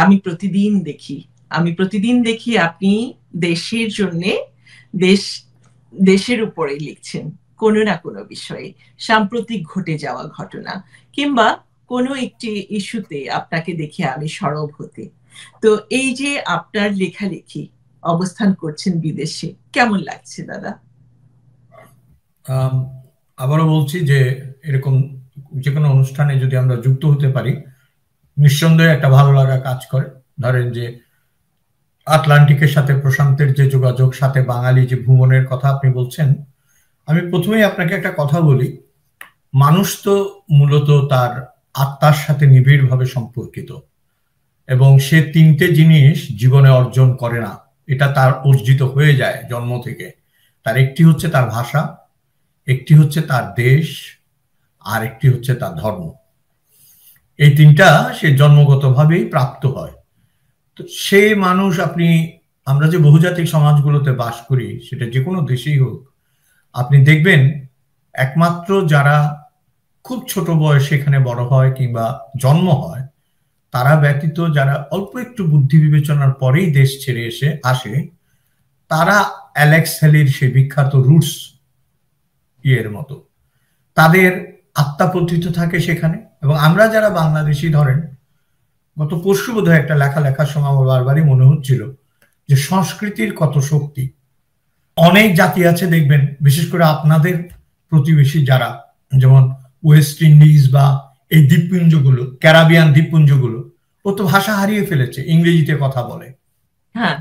আমি প্রতিদিন দেখি আমি প্রতিদিন দেখি আপনি দেশের জন্যে দেশ দেশের উপরে লিখছেন কোনো না কোনো বিষয়ে, সাম্প্রতিক ঘটে যাওয়া ঘটনা কিংবা কোনো একটি ইস্যুতে আপনাকে দেখে আমি সরব হতে। তো এই যে আপনার লেখালেখি, অবস্থান করছেন বিদেশে, কেমন লাগছে দাদা? আবারও বলছি যে এরকম যে কোনো অনুষ্ঠানে যদি আমরা যুক্ত হতে পারি, নিঃসন্দেহে একটা ভালো লাগা কাজ করে। ধরেন যে আটলান্টিকের সাথে প্রশান্তের যে যোগাযোগ, সাথে বাঙালি যে ভ্রমণের কথা আপনি বলছেন, আমি প্রথমেই আপনাকে একটা কথা বলি। মানুষ তো মূলত তার আত্মার সাথে নিবিড়ভাবে সম্পর্কিত, এবং সে তিনটে জিনিস জীবনে অর্জন করে না, এটা তার অর্জিত হয়ে যায় জন্ম থেকে। তার একটি হচ্ছে তার ভাষা, একটি হচ্ছে তার দেশ, আর একটি হচ্ছে তার ধর্ম। এই তিনটা সে জন্মগতভাবেই প্রাপ্ত হয়। তো সে মানুষ, আমরা যে বহুজাতিক সমাজগুলোতে বাস করি, সেটা যে কোনো দেশেই হোক, আপনি দেখবেন একমাত্র যারা খুব ছোট বয়সে এখানে বড় হয় কিংবা জন্ম হয়, তারা ব্যতীত যারা অল্প একটু বুদ্ধি বিবেচনার পরেই দেশ ছেড়ে আসে, তারা অ্যালেক্স হ্যালির সে বিখ্যাত রুটস ইয়ের মতো তাদের আত্মা পতিত থাকে সেখানে। এবং আমরা যারা বাংলাদেশি, ধরেন গত পরশু বোধহয় একটা লেখার সময় আমার বারবারই মনে হচ্ছিল যে সংস্কৃতির কত শক্তি। অনেক জাতি আছে দেখবেন, বিশেষ করে আপনাদের প্রতিবেশী যারা, যেমন ওয়েস্ট ইন্ডিজ বা এই দ্বীপপুঞ্জগুলো, ক্যারাবিয়ান দ্বীপপুঞ্জগুলো, ও তো ভাষা হারিয়ে ফেলেছে, ইংরেজিতে কথা বলে। হ্যাঁ,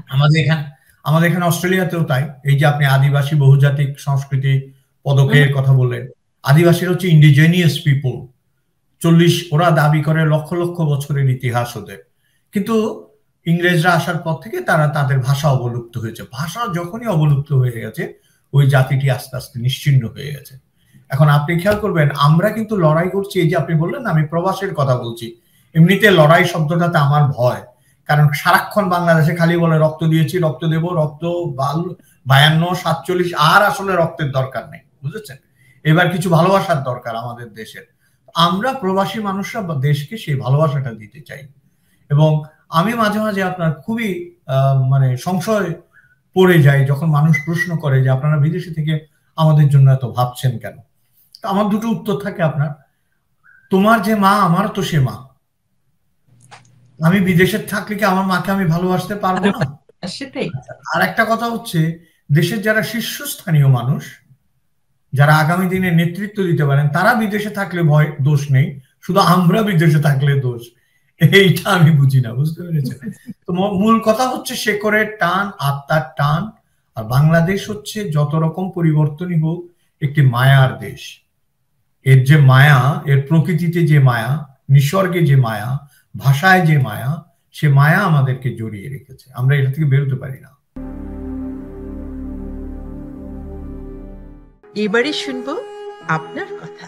আমাদের এখানে অস্ট্রেলিয়াতেও তাই। এই যে আপনি আদিবাসী বহুজাতিক সংস্কৃতি পদকের কথা বললেন, আদিবাসীরা হচ্ছে ইন্ডিজেনিয়াস পিপল। ওরা দাবি করে লক্ষ লক্ষ বছরের ইতিহাস ওদের, কিন্তু ইংরেজরা আসার পর থেকে তারা তাদের ভাষা অবলুপ্ত হয়েছে। ভাষা যখনই অবলুপ্ত হয়ে গেছে, ওই জাতিটি আস্তে আস্তে নিশ্চিহ্ন হয়ে গেছে। এখন আপনি খেয়াল করবেন, আমরা কিন্তু লড়াই করছি। এই যে আপনি বললেন আমি প্রবাসের কথা বলছি, এমনিতে লড়াই শব্দটাতে আমার ভয়, কারণ সারাক্ষণ বাংলাদেশে খালি বলে রক্ত দিয়েছি, রক্ত দেব, রক্ত 52, 47, আর আসলে রক্তের দরকার নেই, বুঝেছেন? এবার কিছু ভালোবাসার দরকার আমাদের দেশের। আমরা প্রবাসী মানুষরা বা দেশকে সেই ভালোবাসাটা দিতে চাই। এবং আমি মাঝে মাঝে আপনার খুবই মানে সংশয় পড়ে যাই যখন মানুষ প্রশ্ন করে যে আপনারা বিদেশে থেকে আমাদের জন্য এত ভাবছেন কেন। তো আমার দুটো উত্তর থাকে আপনার। তোমার যে মা, আমারও তো সে মা। আমি বিদেশে থাকলে কি আমার মাকে আমি ভালোবাসতে পারবো না? সেটাই। আর একটা কথা হচ্ছে, দেশের যারা শীর্ষস্থানীয় মানুষ, যারা আগামী দিনে নেতৃত্ব দিতে পারেন, তারা বিদেশে থাকলে দোষ নেই, শুধু আমরা বিদেশে থাকলে দোষ। এইটা আমি বুঝি না, বুঝতে পেরেছেন? তো মূল কথা হচ্ছে শেকড়ের টান, আত্মার টান। আর বাংলাদেশ হচ্ছে যত রকম পরিবর্তনই হোক একটি মায়ার দেশ। এর যে মায়া, এর প্রকৃতিতে যে মায়া, নিসর্গে যে মায়া, ভাষায় যে মায়া, সে মায়া আমাদেরকে জড়িয়ে রেখেছে। আমরা এটা থেকে বেরোতে পারি না। এবারে শুনবো আপনার কথা।